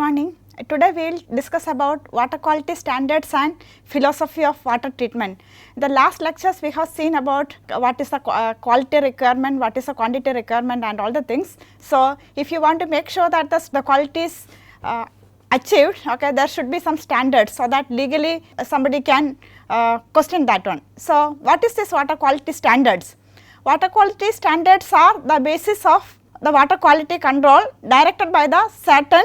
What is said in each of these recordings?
morning. Today we will discuss about water quality standards and philosophy of water treatment. In the last lectures we have seen about what is the quality requirement, what is the quantity requirement and all the things. So, if you want to make sure that the quality is achieved, okay, there should be some standards so that legally somebody can question that one. So, what is this water quality standards? Water quality standards are the basis of the water quality control directed by the certain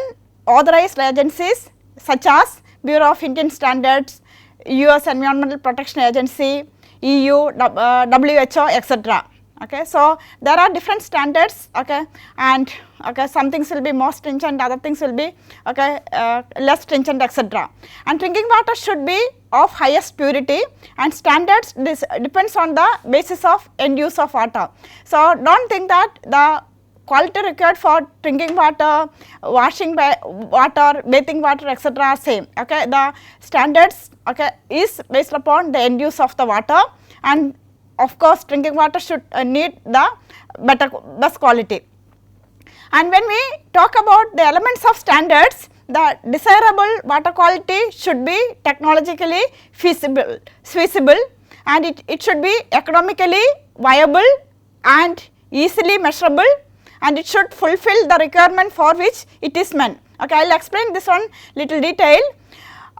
authorized agencies such as Bureau of Indian Standards, US Environmental Protection Agency, EU, WHO, etc. Okay, so there are different standards, okay, and okay, some things will be more stringent, other things will be okay, less stringent, etc. And drinking water should be of highest purity, and standards depends on the basis of end use of water. So don't think that the quality required for drinking water, washing water, bathing water, etc. are same. Okay, the standards okay is based upon the end use of the water, and of course drinking water should need the best quality. And when we talk about the elements of standards, the desirable water quality should be technologically feasible and it should be economically viable and easily measurable, and it should fulfill the requirement for which it is meant. Okay, I will explain this one little detail.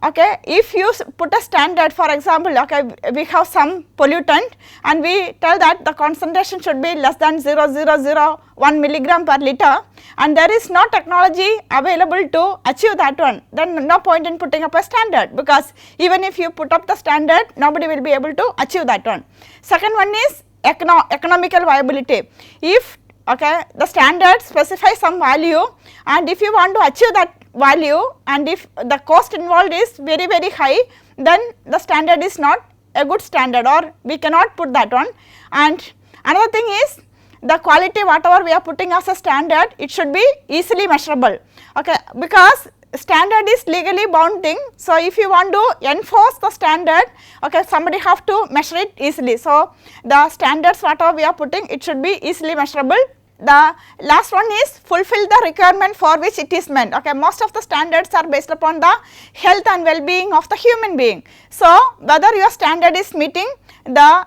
Okay, if you put a standard, for example, okay, we have some pollutant and we tell that the concentration should be less than 0.0001 milligram per liter, and there is no technology available to achieve that one, then no point in putting up a standard, because even if you put up the standard, nobody will be able to achieve that one. Second one is economical viability. If okay, the standard specifies some value, and if you want to achieve that value and if the cost involved is very high, then the standard is not a good standard, or we cannot put that one. And another thing is the quality whatever we are putting as a standard, it should be easily measurable, okay, because standard is legally bound thing. So, if you want to enforce the standard, okay, somebody have to measure it easily. So, the standards whatever we are putting, it should be easily measurable. The last one is fulfill the requirement for which it is meant. Okay, most of the standards are based upon the health and well-being of the human being. So, whether your standard is meeting the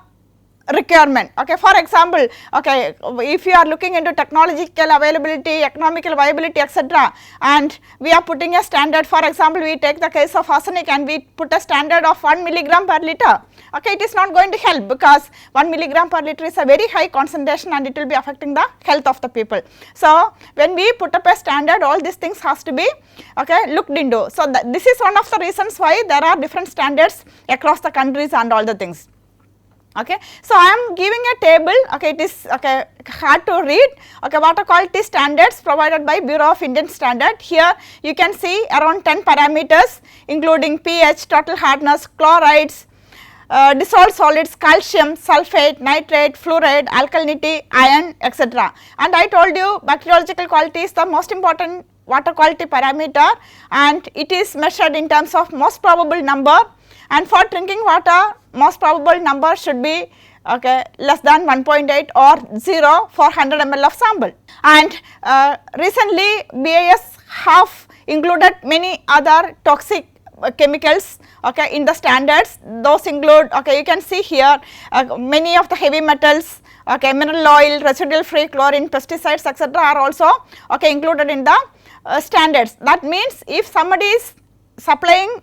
requirement. Okay, for example, okay, if you are looking into technological availability, economical viability, etc., and we are putting a standard, for example, we take the case of arsenic and we put a standard of 1 milligram per liter. Okay, it is not going to help, because 1 milligram per liter is a very high concentration and it will be affecting the health of the people. So, when we put up a standard, all these things has to be okay, looked into. So, this is one of the reasons why there are different standards across the countries and all the things. Okay, so I am giving a table, okay, it is okay, hard to read, okay, water quality standards provided by Bureau of Indian Standard. Here you can see around 10 parameters including pH, total hardness, chlorides, dissolved solids, calcium, sulphate, nitrate, fluoride, alkalinity, iron, etc. And I told you bacteriological quality is the most important water quality parameter, and it is measured in terms of most probable number, and for drinking water most probable number should be okay, less than 1.8 or 0 for 100 ml of sample. And recently BIS have included many other toxic chemicals okay, in the standards. Those include okay, you can see here many of the heavy metals, okay, mineral oil, residual free chlorine, pesticides, etc. are also okay, included in the standards. That means if somebody is supplying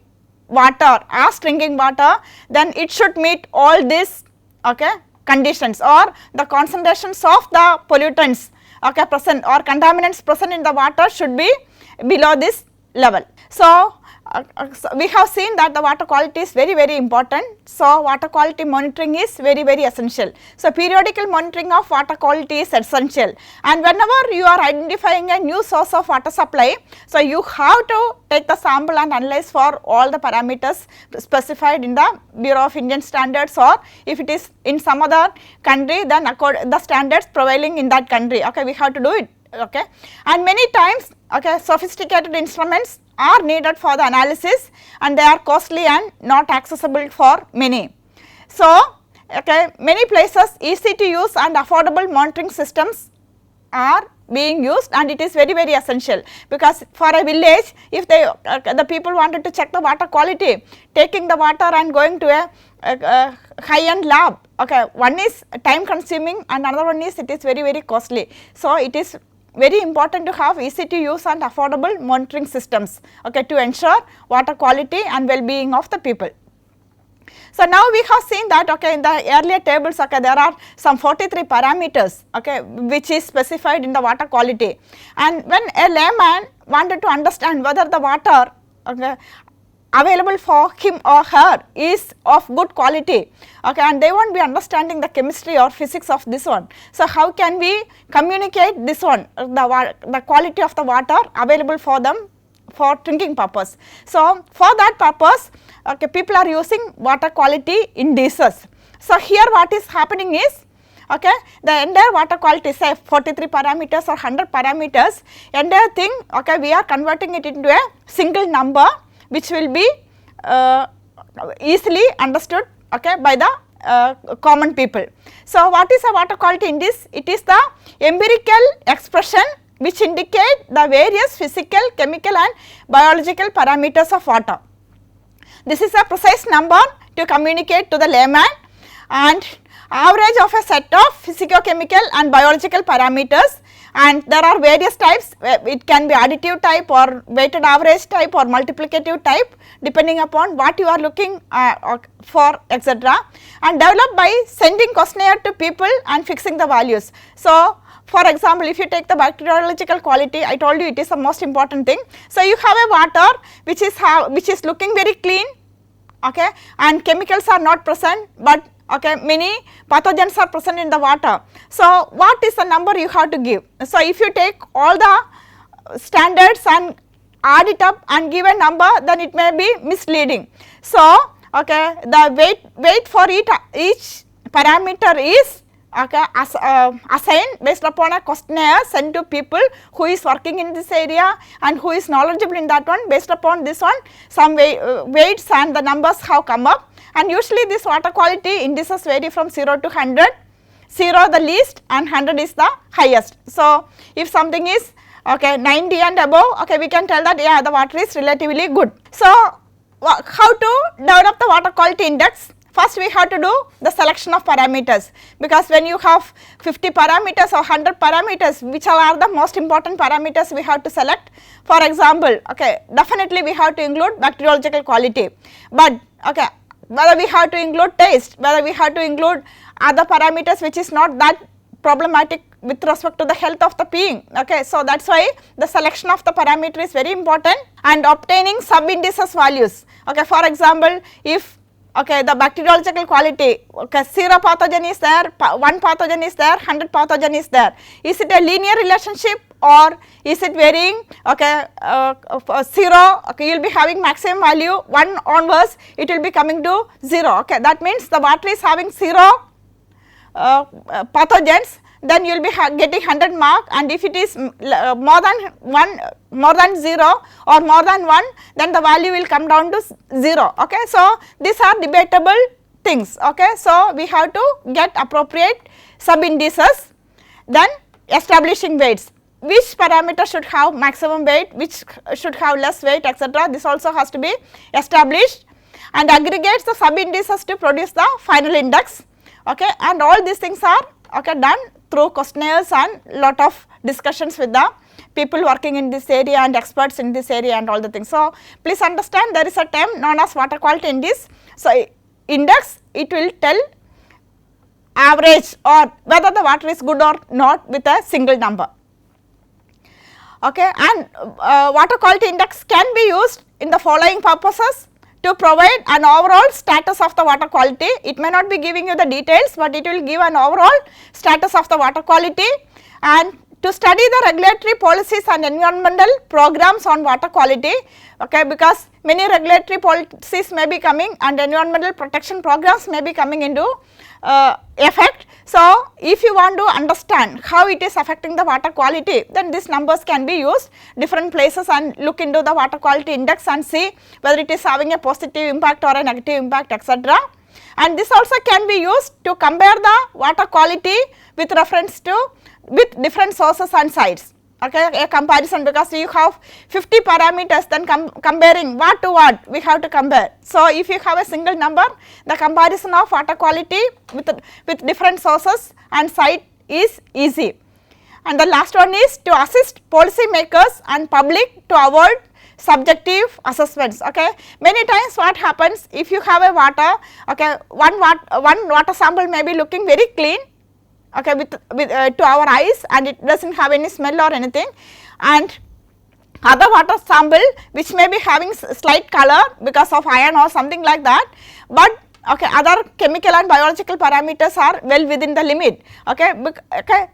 water as drinking water, then it should meet all these okay, conditions, or the concentrations of the pollutants okay, present or contaminants present in the water should be below this level. So, we have seen that the water quality is very important. So, water quality monitoring is very essential. So, periodical monitoring of water quality is essential, and whenever you are identifying a new source of water supply, so you have to take the sample and analyze for all the parameters specified in the Bureau of Indian Standards, or if it is in some other country, then the standards prevailing in that country, okay, we have to do it. Okay, and many times okay, sophisticated instruments are needed for the analysis, and they are costly and not accessible for many. So, okay, many places easy to use and affordable monitoring systems are being used, and it is very very essential, because for a village, if they the people wanted to check the water quality, taking the water and going to a high end lab, okay, one is time consuming and another one is it is very very costly. So it is very important to have easy to use and affordable monitoring systems, okay, to ensure water quality and well being of the people. So now we have seen that, okay, in the earlier tables, okay, there are some 43 parameters, okay, which is specified in the water quality, and when a layman wanted to understand whether the water, okay, available for him or her is of good quality, okay, and they won't be understanding the chemistry or physics of this one. So how can we communicate this one, the quality of the water available for them for drinking purpose? So for that purpose, okay, people are using water quality indices. So here what is happening is, okay, the entire water quality, say 43 parameters or 100 parameters, entire thing, okay, we are converting it into a single number which will be easily understood, okay, by the common people. So what is a water quality index? It is the empirical expression which indicate the various physical, chemical and biological parameters of water. This is a precise number to communicate to the layman, and average of a set of physico-chemical and biological parameters, and there are various types, it can be additive type or weighted average type or multiplicative type depending upon what you are looking for, etc., and developed by sending questionnaire to people and fixing the values. So for example, if you take the bacteriological quality, I told you it is the most important thing. So you have a water which is looking very clean, okay, and chemicals are not present, but okay, many pathogens are present in the water. So what is the number you have to give? So if you take all the standards and add it up and give a number, then it may be misleading. So okay, the weight for each parameter is, okay, assigned based upon a questionnaire sent to people who is working in this area and who is knowledgeable in that one. Based upon this one, some weights and the numbers have come up, and usually this water quality indices vary from 0 to 100, 0 the least and 100 is the highest. So if something is, okay, 90 and above, okay, we can tell that, yeah, the water is relatively good. So how to develop the water quality index? First we have to do the selection of parameters, because when you have 50 parameters or 100 parameters, which are the most important parameters we have to select. For example, okay, definitely we have to include bacteriological quality, but okay, whether we have to include taste, whether we have to include other parameters which is not that problematic with respect to the health of the being, okay. So that is why the selection of the parameter is very important, and obtaining sub indices values, okay. For example, if, okay, the bacteriological quality, okay, 0 pathogen is there, 1 pathogen is there, 100 pathogen is there, is it a linear relationship or is it varying? Okay, 0, okay, you will be having maximum value, 1 onwards it will be coming to 0, okay. That means the water is having 0 pathogens, then you will be getting 100 mark, and if it is more than 1, more than 0 or more than 1, then the value will come down to 0, okay. So these are debatable things, okay. So we have to get appropriate sub indices. Then establishing weights, which parameter should have maximum weight, which should have less weight, etc. This also has to be established, and aggregates the sub indices to produce the final index, okay. And all these things are, okay, done through questionnaires and lot of discussions with the people working in this area and experts in this area and all the things. So please understand, there is a term known as water quality index. So index, it will tell average or whether the water is good or not with a single number, okay. And water quality index can be used in the following purposes: to provide an overall status of the water quality. It may not be giving you the details, but it will give an overall status of the water quality, and to study the regulatory policies and environmental programs on water quality, okay, because many regulatory policies may be coming and environmental protection programs may be coming into effect. So if you want to understand how it is affecting the water quality, then these numbers can be used different places and look into the water quality index and see whether it is having a positive impact or a negative impact, etc. and this also can be used to compare the water quality with reference to with different sources and sites. Okay, a comparison, because you have 50 parameters, then comparing what to what we have to compare. So if you have a single number, the comparison of water quality with different sources and site is easy. And the last one is to assist policy makers and public to avoid subjective assessments. Okay, many times what happens, if you have a water, okay, one water sample may be looking very clean, okay, with to our eyes, and it does not have any smell or anything, and other water sample which may be having slight color because of iron or something like that, but okay, other chemical and biological parameters are well within the limit. Okay,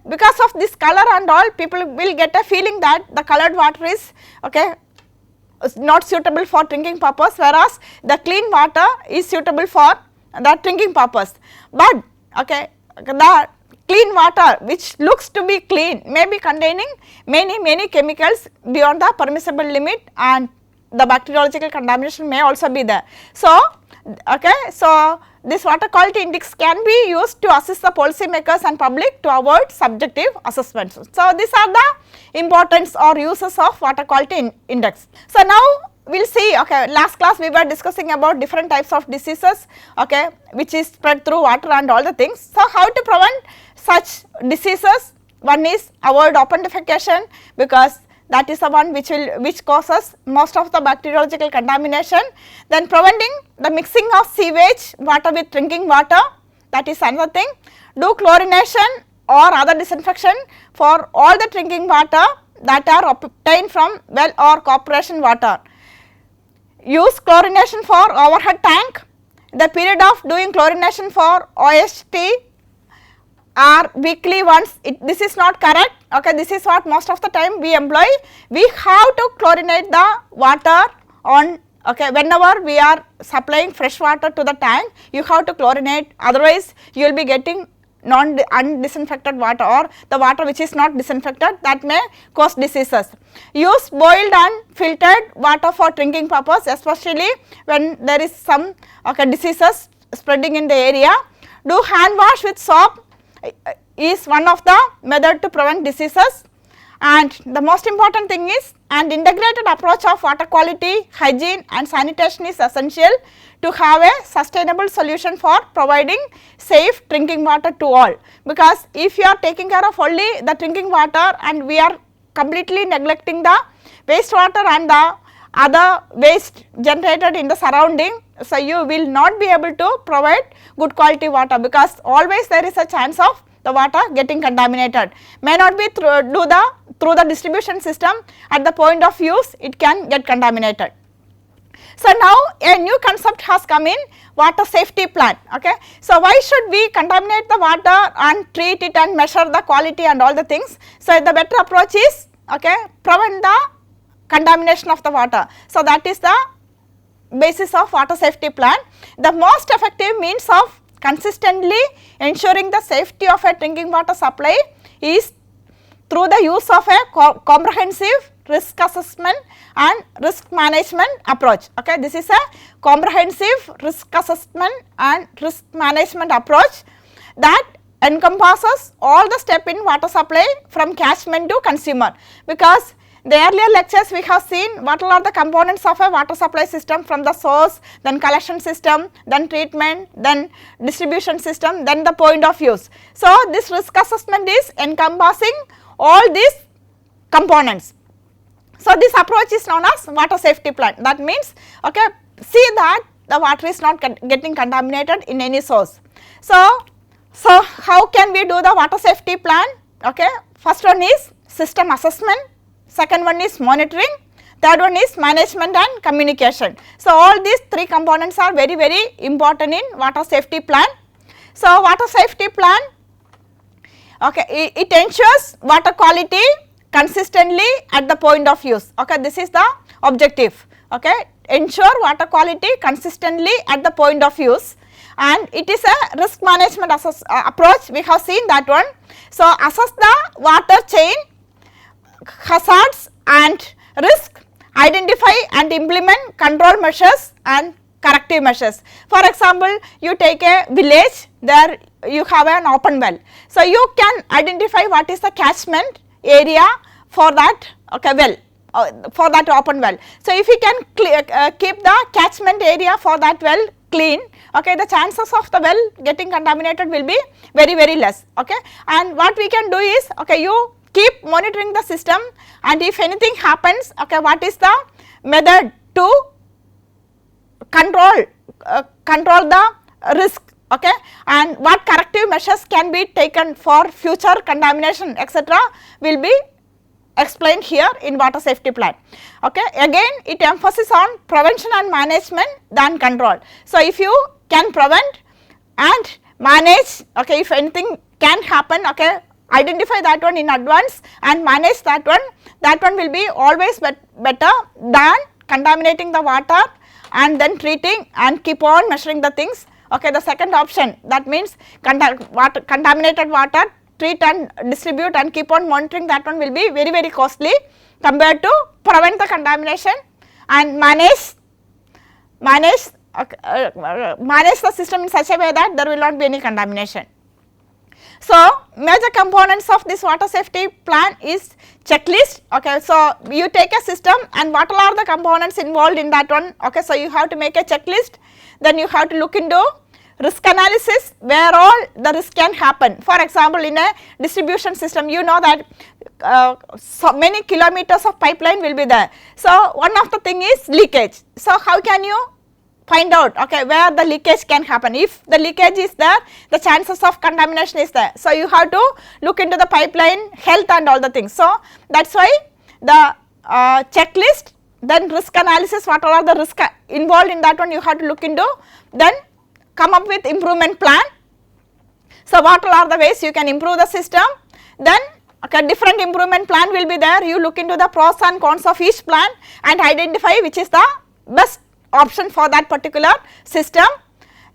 because of this color and all, people will get a feeling that the colored water is okay, not suitable for drinking purpose, whereas the clean water is suitable for the drinking purpose. But okay, the clean water which looks to be clean may be containing many chemicals beyond the permissible limit, and the bacteriological contamination may also be there. So okay, so this water quality index can be used to assist the policy makers and public to avoid subjective assessments. So these are the importance or uses of water quality index. So now we will see, okay, last class we were discussing about different types of diseases, okay, which is spread through water and all the things. So how to prevent such diseases? One is avoid open defecation, because that is the one which causes most of the bacteriological contamination. Then preventing the mixing of sewage water with drinking water, that is another thing. Do chlorination or other disinfection for all the drinking water that are obtained from well or corporation water. Use chlorination for overhead tank. The period of doing chlorination for OST are weekly once. This is not correct. Okay, this is what most of the time we employ. We have to chlorinate the water on, okay, whenever we are supplying fresh water to the tank, you have to chlorinate, otherwise you will be getting undisinfected water, or the water which is not disinfected, that may cause diseases. Use boiled and filtered water for drinking purpose, especially when there is some okay, diseases spreading in the area. Do hand wash with soap is one of the method to prevent diseases. And the most important thing is, an integrated approach of water quality, hygiene and sanitation is essential to have a sustainable solution for providing safe drinking water to all. Because if you are taking care of only the drinking water and we are completely neglecting the wastewater and the other waste generated in the surrounding, so you will not be able to provide good quality water, because always there is a chance of the water getting contaminated. May not be through the distribution system, at the point of use it can get contaminated. So now a new concept has come in, water safety plan. Okay, so why should we contaminate the water and treat it and measure the quality and all the things? So the better approach is, okay, prevent the contamination of the water. So that is the basis of water safety plan. The most effective means of consistently ensuring the safety of a drinking water supply is through the use of a comprehensive risk assessment and risk management approach. Okay, this is a comprehensive risk assessment and risk management approach that encompasses all the steps in water supply from catchment to consumer. Because the earlier lectures we have seen what are the components of a water supply system, from the source, then collection system, then treatment, then distribution system, then the point of use. So this risk assessment is encompassing all these components. So this approach is known as water safety plan. That means, okay, see that the water is not getting contaminated in any source. So how can we do the water safety plan? Okay, first one is system assessment, second one is monitoring, third one is management and communication. So all these three components are very important in water safety plan. So water safety plan, okay, it ensures water quality consistently at the point of use. Okay, this is the objective. Okay, ensure water quality consistently at the point of use, and it is a risk management approach. We have seen that one. So assess the water chain hazards and risk, identify and implement control measures, and corrective measures. For example, you take a village, there you have an open well. So, you can identify what is the catchment area for that well, for that open well. So, if you can keep the catchment area for that well clean, the chances of the well getting contaminated will be very less. And what we can do is, you keep monitoring the system, and if anything happens, what is the method to control the risk, and what corrective measures can be taken for future contamination, etc., will be explained here in water safety plan. Again, it emphasizes on prevention and management than control. So, if you can prevent and manage, if anything can happen, identify that one in advance and manage that one will be always better than contaminating the water and then treating and keep on measuring the things. The second option, that means contaminated water, treat and distribute and keep on monitoring, that one will be very costly compared to prevent the contamination and manage the system in such a way that there will not be any contamination. So, major components of this water safety plan is checklist. So, you take a system and what all are the components involved in that one. So, you have to make a checklist, then you have to look into risk analysis where all the risk can happen. For example, in a distribution system, you know that so many kilometers of pipeline will be there. So, one of the thing is leakage. So, how can you find out where the leakage can happen? If the leakage is there, the chances of contamination is there. So, you have to look into the pipeline health and all the things. So, that is why the checklist, then risk analysis, what all are the risk involved in that one you have to look into, then come up with improvement plan. So, what all are the ways you can improve the system, then different improvement plan will be there. You look into the pros and cons of each plan and identify which is the best option for that particular system,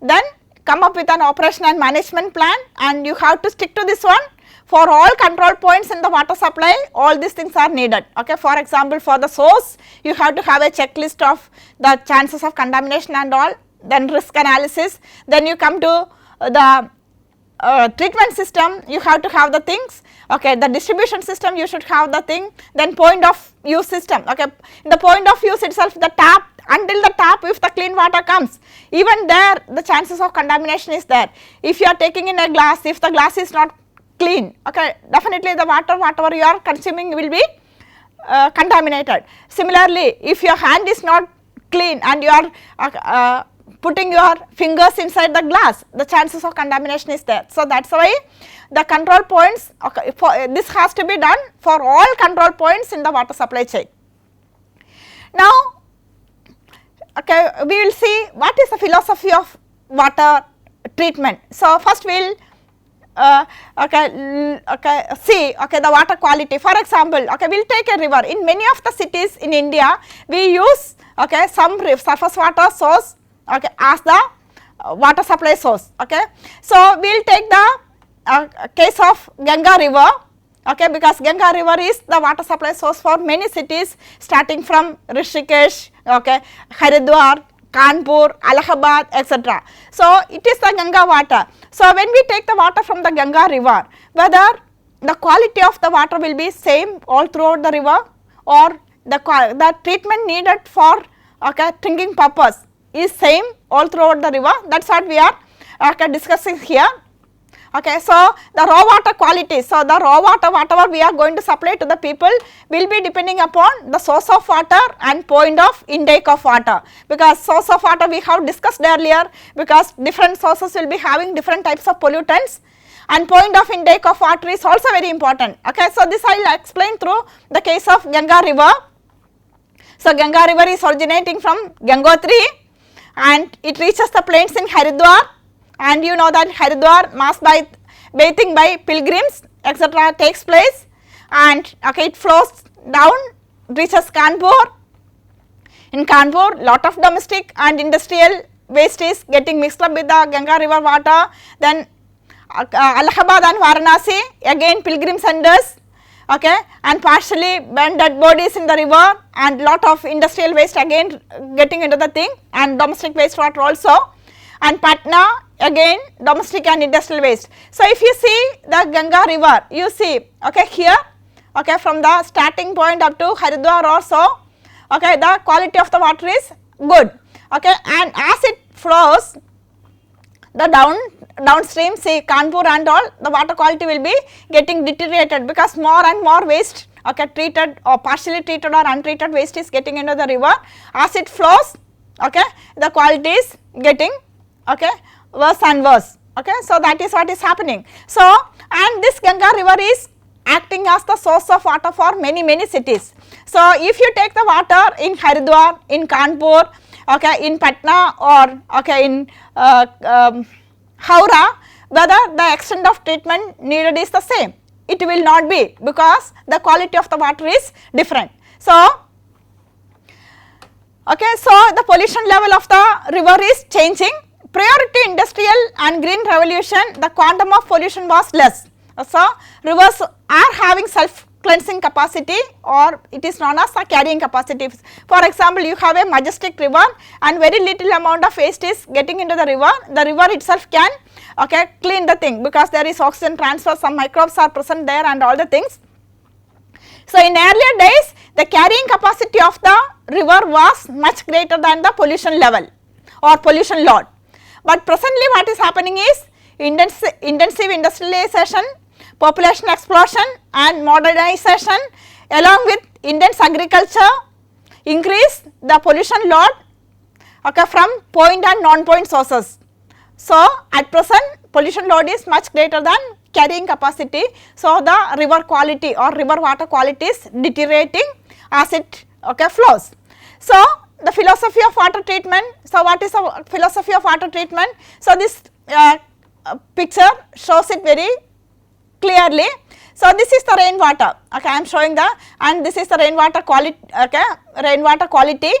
then come up with an operation and management plan, and you have to stick to this one. For all control points in the water supply, all these things are needed. For example, for the source, you have to have a checklist of the chances of contamination and all, then risk analysis, then you come to the treatment system, you have to have the things, the distribution system you should have the thing, then point of use system, in the point of use itself, the tap, until the tap, if the clean water comes, even there the chances of contamination is there. If you are taking in a glass, if the glass is not clean, definitely the water whatever you are consuming will be contaminated. Similarly, if your hand is not clean and you are putting your fingers inside the glass, the chances of contamination is there. So, that is why the control points, this has to be done for all control points in the water supply chain. Now, we will see what is the philosophy of water treatment. So, first we will see the water quality. For example, we will take a river. In many of the cities in India, we use some surface water source as the water supply source. So, we will take the case of Ganga river, because Ganga river is the water supply source for many cities starting from Rishikesh, Haridwar, Kanpur, Allahabad, etc. So, it is the Ganga water. So, when we take the water from the Ganga river, whether the quality of the water will be same all throughout the river, or the treatment needed for drinking purpose is same all throughout the river, that is what we are discussing here. So, the raw water quality, so the raw water whatever we are going to supply to the people will be depending upon the source of water and point of intake of water, because source of water we have discussed earlier, because different sources will be having different types of pollutants, and point of intake of water is also very important. So, this I will explain through the case of Ganga river. So, Ganga river is originating from Gangotri and it reaches the plains in Haridwar, and you know that Haridwar mass bathing by pilgrims etc. takes place, and it flows down, reaches Kanpur. In Kanpur, lot of domestic and industrial waste is getting mixed up with the Ganga river water. Then Allahabad and Varanasi, again pilgrim centers, okay, and partially when dead bodies in the river and lot of industrial waste again getting into the thing, and domestic wastewater also, and Patna again domestic and industrial waste. So, if you see the Ganga river, you see, okay, here, okay, from the starting point up to Haridwar also, okay, the quality of the water is good, okay, and as it flows the downstream, see Kanpur and all, the water quality will be getting deteriorated because more and more waste, okay, treated or partially treated or untreated waste is getting into the river. As it flows, okay, the quality is getting, okay, worse and worse, okay. So, that is what is happening. So, and this Ganga river is acting as the source of water for many cities. So, if you take the water in Haridwar, in Kanpur, okay, in Patna or okay, in Howrah, whether the extent of treatment needed is the same, it will not be, because the quality of the water is different. So, okay, so the pollution level of the river is changing. Prior to industrial and green revolution, the quantum of pollution was less. So, rivers are having self cleansing capacity, or it is known as the carrying capacity. For example, you have a majestic river and very little amount of waste is getting into the river itself can, okay, clean the thing, because there is oxygen transfer, some microbes are present there and all the things. So, in earlier days the carrying capacity of the river was much greater than the pollution level or pollution load, but presently what is happening is intensive industrialization, population explosion and modernization along with intense agriculture increase the pollution load, okay, from point and non-point sources. So, at present pollution load is much greater than carrying capacity. So, the river quality or river water quality is deteriorating as it, okay, flows. So, the philosophy of water treatment. So, what is the philosophy of water treatment? So, this picture shows it very clearly. So, this is the rainwater, okay, I am showing the, and this is the rainwater quality, okay, rainwater quality,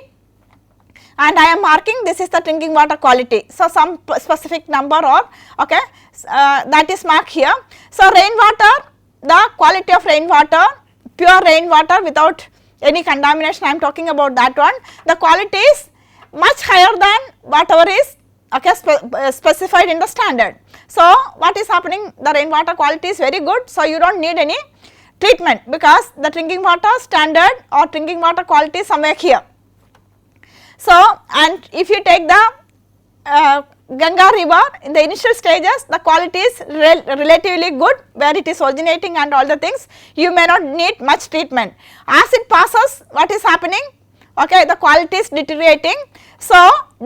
and I am marking this is the drinking water quality. So, some specific number or, okay, that is marked here. So, rainwater, the quality of rainwater, pure rainwater without any contamination, I am talking about that one, the quality is much higher than whatever is, okay, specified in the standard. So, what is happening, the rainwater quality is very good. So, you do not need any treatment, because the drinking water standard or drinking water quality is somewhere here. So, and if you take the Ganga river, in the initial stages the quality is relatively good, where it is originating and all the things, you may not need much treatment. As it passes, what is happening, okay, the quality is deteriorating. So,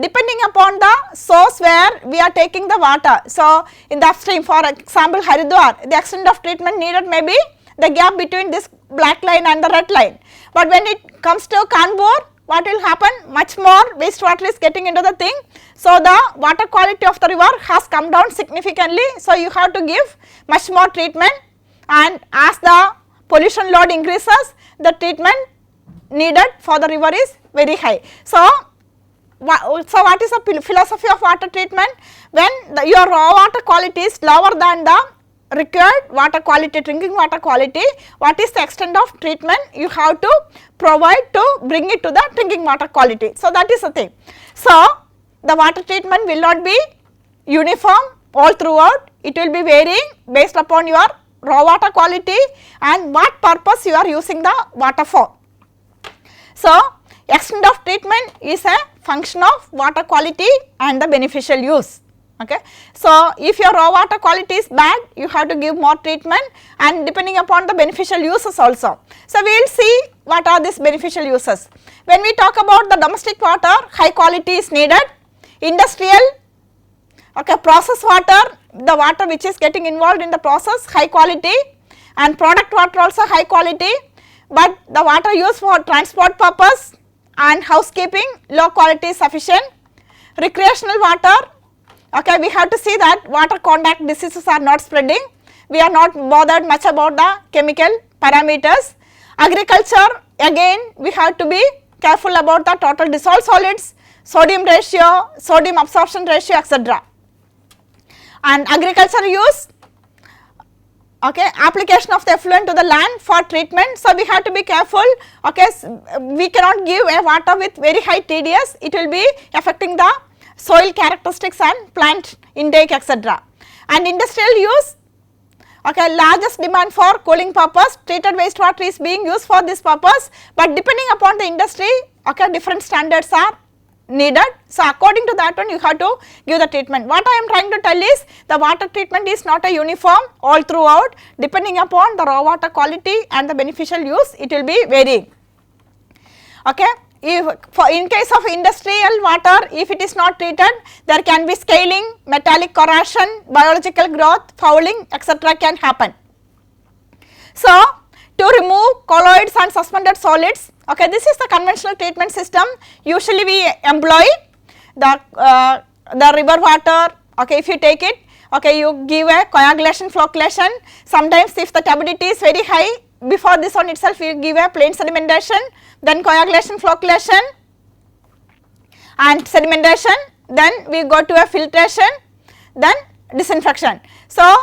depending upon the source where we are taking the water, so in the upstream, for example Haridwar, the extent of treatment needed may be the gap between this black line and the red line, but when it comes to Kanpur, what will happen, much more wastewater is getting into the thing. So, the water quality of the river has come down significantly. So, you have to give much more treatment, and as the pollution load increases, the treatment needed for the river is very high. So, what is the philosophy of water treatment? When your raw water quality is lower than the required water quality, drinking water quality, what is the extent of treatment you have to provide to bring it to the drinking water quality. So, that is the thing. So, the water treatment will not be uniform all throughout, it will be varying based upon your raw water quality and what purpose you are using the water for. So, extent of treatment is a function of water quality and the beneficial use. Okay. So, if your raw water quality is bad, you have to give more treatment, and depending upon the beneficial uses also. So, we will see what are these beneficial uses. When we talk about the domestic water, high quality is needed. Industrial, okay, process water, the water which is getting involved in the process, high quality, and product water also high quality, but the water used for transport purpose and housekeeping, low quality is sufficient. Recreational water, okay, we have to see that water contact diseases are not spreading, we are not bothered much about the chemical parameters. Agriculture, again we have to be careful about the total dissolved solids, sodium ratio, sodium absorption ratio, etc. And agriculture use, Okay, application of the effluent to the land for treatment. So, we have to be careful, okay, we cannot give a water with very high TDS, it will be affecting the soil characteristics and plant intake etc. And industrial use, okay, largest demand for cooling purpose, treated wastewater is being used for this purpose, but depending upon the industry, okay, different standards are needed. So, according to that one you have to give the treatment. What I am trying to tell is the water treatment is not a uniform all throughout, depending upon the raw water quality and the beneficial use it will be varying. Okay. If for in case of industrial water, if it is not treated, there can be scaling, metallic corrosion, biological growth, fouling etc. can happen. So, to remove colloids and suspended solids, okay, this is the conventional treatment system. Usually we employ the river water, okay, if you take it, okay, you give a coagulation flocculation. Sometimes if the turbidity is very high, before this one itself you give a plain sedimentation, then coagulation flocculation and sedimentation, then we go to a filtration, then disinfection. So,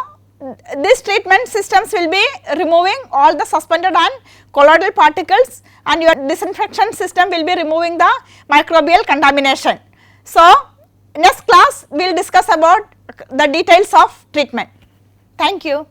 these treatment systems will be removing all the suspended and colloidal particles, and your disinfection system will be removing the microbial contamination. So, next class we will discuss about the details of treatment. Thank you.